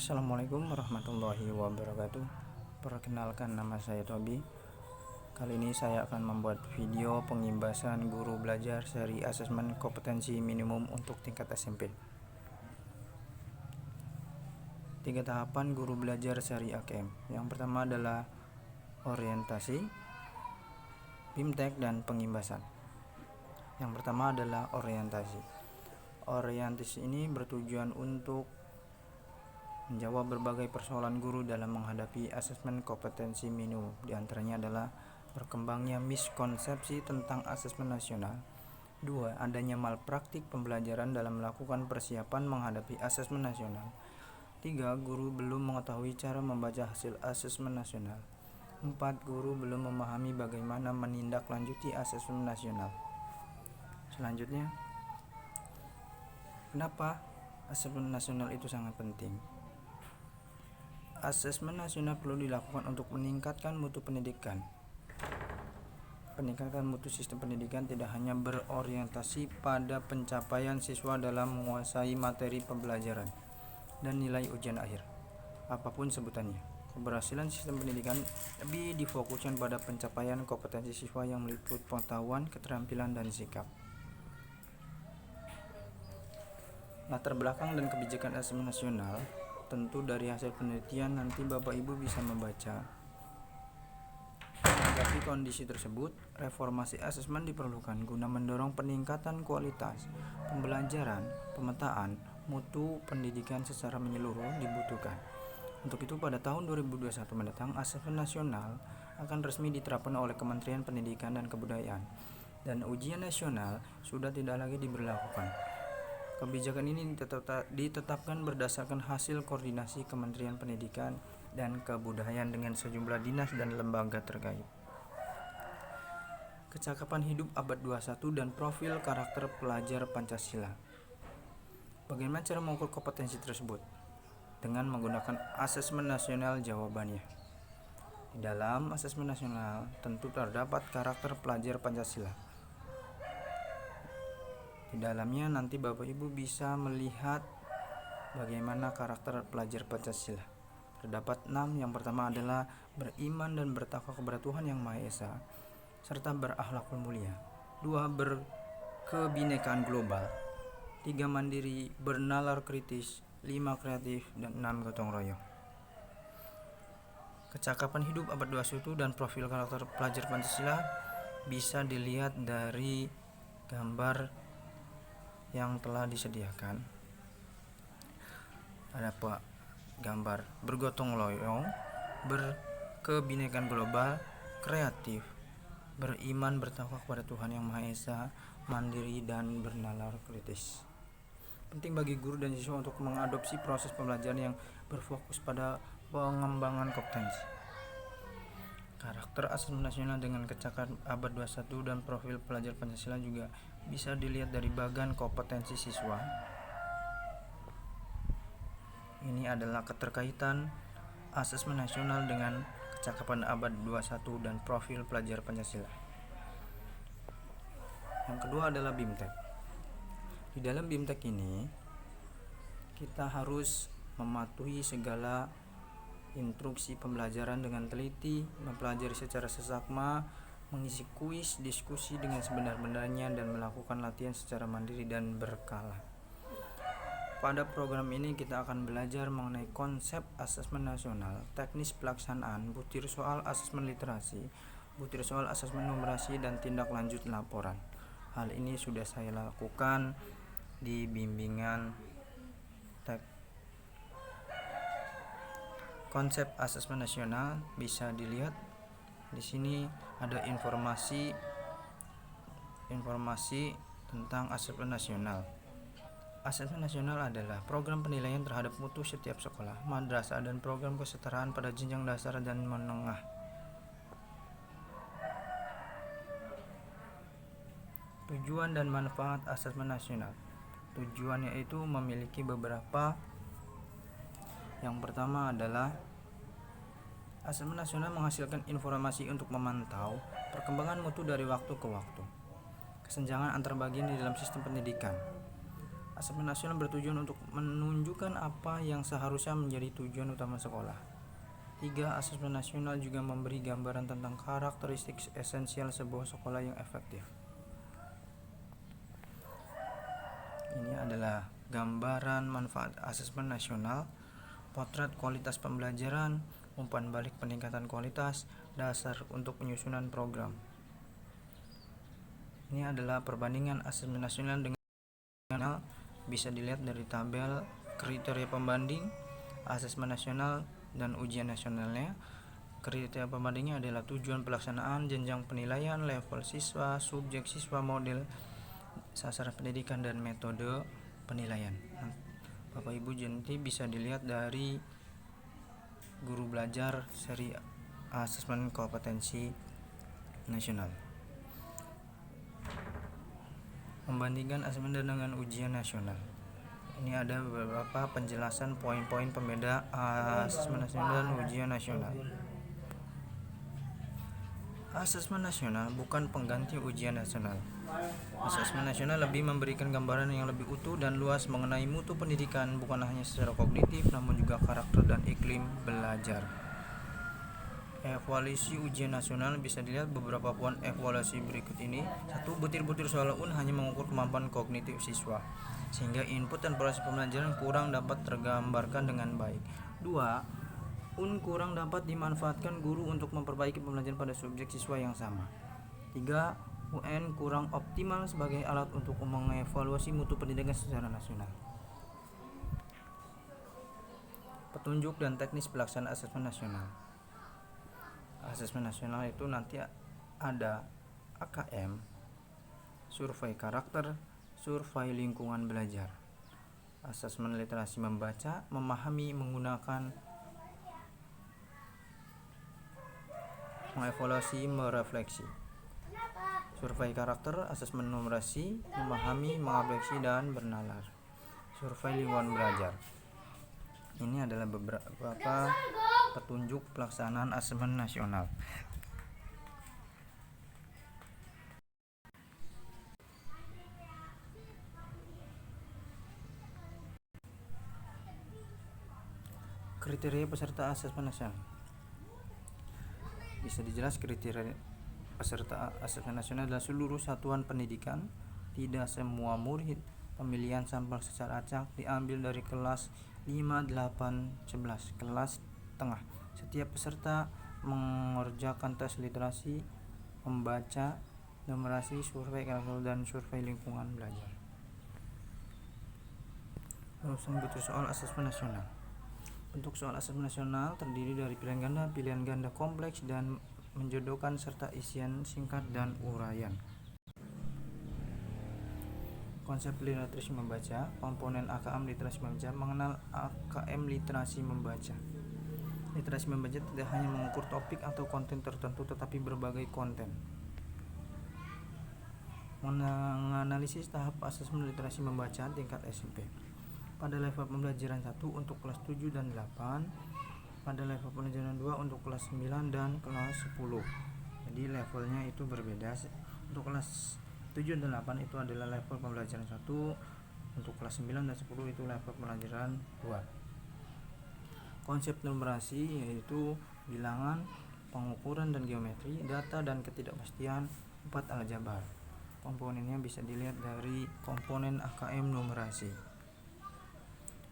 Assalamualaikum warahmatullahi wabarakatuh. Perkenalkan, nama saya Tobi. Kali ini saya akan membuat video pengimbasan guru belajar seri asesmen kompetensi minimum untuk tingkat SMP. 3 tahapan guru belajar seri AKM. Yang pertama adalah orientasi, BIMTEK, dan pengimbasan. Yang pertama adalah orientasi. Orientasi ini bertujuan untuk menjawab berbagai persoalan guru dalam menghadapi asesmen kompetensi minimum. Di antaranya adalah berkembangnya miskonsepsi tentang asesmen nasional. 2. Adanya malpraktik pembelajaran dalam melakukan persiapan menghadapi asesmen nasional. 3. Guru belum mengetahui cara membaca hasil asesmen nasional. 4. Guru belum memahami bagaimana menindaklanjuti asesmen nasional. Selanjutnya, kenapa asesmen nasional itu sangat penting? Asesmen nasional perlu dilakukan untuk meningkatkan mutu pendidikan. Peningkatan mutu sistem pendidikan tidak hanya berorientasi pada pencapaian siswa dalam menguasai materi pembelajaran dan nilai ujian akhir, apapun sebutannya. Keberhasilan sistem pendidikan lebih difokuskan pada pencapaian kompetensi siswa yang meliputi pengetahuan, keterampilan, dan sikap. Latar belakang dan kebijakan asesmen nasional. Tentu dari hasil penelitian nanti Bapak Ibu bisa membaca. Menanggapi kondisi tersebut, reformasi asesmen diperlukan guna mendorong peningkatan kualitas pembelajaran, pemetaan, mutu pendidikan secara menyeluruh dibutuhkan. Untuk itu pada tahun 2021 mendatang, asesmen nasional akan resmi diterapkan oleh Kementerian Pendidikan dan Kebudayaan, dan ujian nasional sudah tidak lagi diberlakukan. Kebijakan ini ditetapkan berdasarkan hasil koordinasi Kementerian Pendidikan dan Kebudayaan dengan sejumlah dinas dan lembaga terkait. Kecakapan hidup abad 21 dan profil karakter pelajar Pancasila. Bagaimana cara mengukur kompetensi tersebut? Dengan menggunakan asesmen nasional jawabannya. Di dalam asesmen nasional tentu terdapat karakter pelajar Pancasila. Di dalamnya nanti Bapak Ibu bisa melihat bagaimana karakter pelajar Pancasila. Terdapat 6. Yang pertama adalah beriman dan bertakwa kepada Tuhan Yang Maha Esa serta berakhlakul mulia. 2. Berkebinekaan global. 3. Mandiri, bernalar kritis. 5. Kreatif, dan 6. Gotong royong. Kecakapan hidup abad 21 dan profil karakter pelajar Pancasila bisa dilihat dari gambar yang telah disediakan. Ada gambar bergotong royong, berkebinekaan global, kreatif, beriman bertakwa kepada Tuhan Yang Maha Esa, mandiri, dan bernalar kritis. Penting bagi guru dan siswa untuk mengadopsi proses pembelajaran yang berfokus pada pengembangan kompetensi. Karakter asesmen nasional dengan kecakapan abad 21 dan profil pelajar Pancasila juga bisa dilihat dari bagan kompetensi siswa. Ini adalah keterkaitan asesmen nasional dengan kecakapan abad 21 dan profil pelajar Pancasila. Yang kedua adalah BIMTEK. Di dalam BIMTEK ini kita harus mematuhi segala instruksi pembelajaran dengan teliti, mempelajari secara seksama, mengisi kuis, diskusi dengan sebenar-benarnya, dan melakukan latihan secara mandiri dan berkala. Pada program ini kita akan belajar mengenai konsep asesmen nasional, teknis pelaksanaan, butir soal asesmen literasi, butir soal asesmen numerasi, dan tindak lanjut laporan. Hal ini sudah saya lakukan di bimbingan konsep asesmen nasional. Bisa dilihat di sini ada informasi tentang asesmen nasional. Asesmen nasional adalah program penilaian terhadap mutu setiap sekolah, madrasah, dan program kesetaraan pada jenjang dasar dan menengah. Tujuan dan manfaat asesmen nasional. Tujuannya itu memiliki beberapa. Yang pertama adalah asesmen nasional menghasilkan informasi untuk memantau perkembangan mutu dari waktu ke waktu, kesenjangan antar bagian di dalam sistem pendidikan, Asesmen nasional bertujuan untuk menunjukkan apa yang seharusnya menjadi tujuan utama sekolah. 3. Asesmen nasional juga memberi gambaran tentang karakteristik esensial sebuah sekolah yang efektif. Ini adalah gambaran manfaat asesmen nasional, potret kualitas pembelajaran, umpan balik peningkatan kualitas, dasar untuk penyusunan program. Ini adalah perbandingan asesmen nasional dengan bisa dilihat dari tabel kriteria pembanding asesmen nasional dan ujian nasionalnya. Kriteria pembandingnya adalah tujuan pelaksanaan, jenjang penilaian, level siswa, subjek siswa, model sasaran pendidikan, dan metode penilaian. Bapak Ibu nanti bisa dilihat dari Guru Belajar seri asesmen kompetensi nasional. Membandingkan asesmen dengan ujian nasional. Ini ada beberapa penjelasan poin-poin pembeda asesmen nasional dan ujian nasional. Asesmen nasional bukan pengganti ujian nasional. Asesmen nasional lebih memberikan gambaran yang lebih utuh dan luas mengenai mutu pendidikan, bukan hanya secara kognitif namun juga karakter dan iklim belajar. Evaluasi ujian nasional bisa dilihat beberapa poin evaluasi berikut ini. 1. Butir-butir soal UN hanya mengukur kemampuan kognitif siswa, sehingga input dan proses pembelajaran kurang dapat tergambarkan dengan baik. 2. UN kurang dapat dimanfaatkan guru untuk memperbaiki pembelajaran pada subjek siswa yang sama. 3. UN kurang optimal sebagai alat untuk mengevaluasi mutu pendidikan secara nasional. Petunjuk dan teknis pelaksanaan asesmen nasional. Asesmen nasional itu nanti ada AKM, survei karakter, survei lingkungan belajar, asesmen literasi membaca, memahami, menggunakan, mengevaluasi, merefleksi. Survei karakter, asesmen numerasi, memahami, mengapresiasi, dan bernalar. Survei lingkungan belajar. Ini adalah beberapa petunjuk pelaksanaan asesmen nasional. Kriteria peserta asesmen nasional. Bisa dijelaskan kriteria peserta asesmen nasional adalah seluruh satuan pendidikan, tidak semua murid, pemilihan sampel secara acak, diambil dari kelas 5, 8, 11, kelas tengah. Setiap peserta mengerjakan tes literasi, membaca, numerasi, survei karakter, dan survei lingkungan belajar. Ruang butir soal asesmen nasional. Bentuk soal asesmen nasional terdiri dari pilihan ganda kompleks dan menjodohkan serta isian singkat dan uraian. Konsep literasi membaca. Komponen AKM literasi membaca. Mengenal AKM literasi membaca. Literasi membaca tidak hanya mengukur topik atau konten tertentu, tetapi berbagai konten. Menganalisis tahap asesmen literasi membaca tingkat SMP. Pada level pembelajaran 1 untuk kelas 7 dan 8, pada level pembelajaran 2 untuk kelas 9 dan kelas 10. Jadi levelnya itu berbeda. Untuk kelas 7 dan 8 itu adalah level pembelajaran 1, untuk kelas 9 dan 10 itu level pembelajaran 2. Konsep numerasi yaitu bilangan, pengukuran dan geometri, data dan ketidakpastian, 4 aljabar. Komponennya bisa dilihat dari komponen AKM numerasi.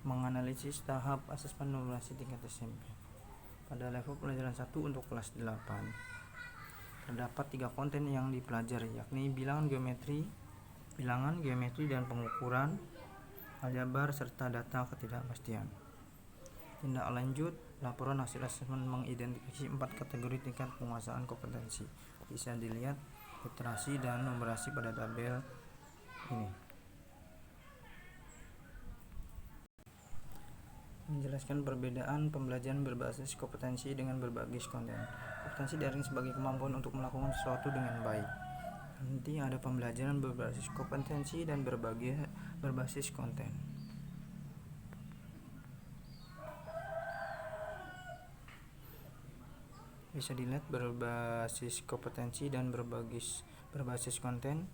Menganalisis tahap asesmen numerasi tingkat SMP. Pada level pelajaran 1 untuk kelas 8 terdapat 3 konten yang dipelajari, yakni bilangan, geometri dan pengukuran, aljabar, serta data ketidakpastian. Tindak lanjut, laporan hasil asesmen mengidentifikasi 4 kategori tingkat penguasaan kompetensi. Bisa dilihat literasi dan numerasi pada tabel ini. Menjelaskan perbedaan pembelajaran berbasis kompetensi dengan berbasis konten. Kompetensi daring sebagai kemampuan untuk melakukan sesuatu dengan baik. Nanti ada pembelajaran berbasis kompetensi dan berbasis konten. Bisa dilihat berbasis kompetensi dan berbasis konten.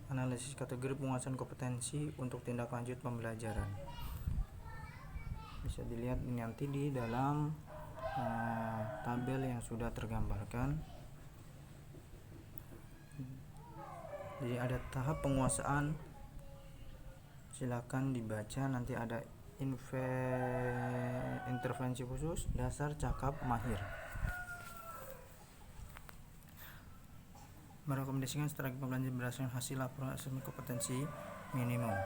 analisis kategori penguasaan kompetensi untuk tindak lanjut pembelajaran. Bisa dilihat nanti di dalam tabel yang sudah tergambarkan. Jadi ada tahap penguasaan, silakan dibaca, nanti ada intervensi khusus, dasar, cakap, mahir. Merekomendasikan strategi pembelajaran berdasarkan hasil laporan asesmen kompetensi minimum.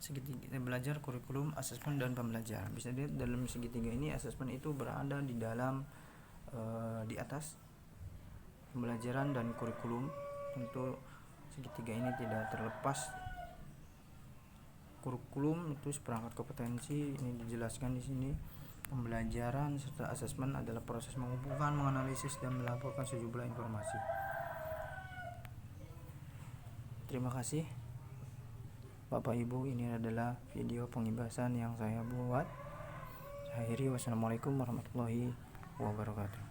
Segitiga belajar, kurikulum, asesmen, dan pembelajaran. Bisa dilihat dalam segitiga ini asesmen itu berada di dalam di atas pembelajaran dan kurikulum. Tentu segitiga ini tidak terlepas. Kurikulum itu seperangkat kompetensi, ini dijelaskan di sini. Pembelajaran serta asesmen adalah proses mengumpulkan, menganalisis, dan melaporkan sejumlah informasi. Terima kasih Bapak Ibu, ini adalah video pengibasan yang saya buat. Saya akhiri, wassalamualaikum warahmatullahi wabarakatuh.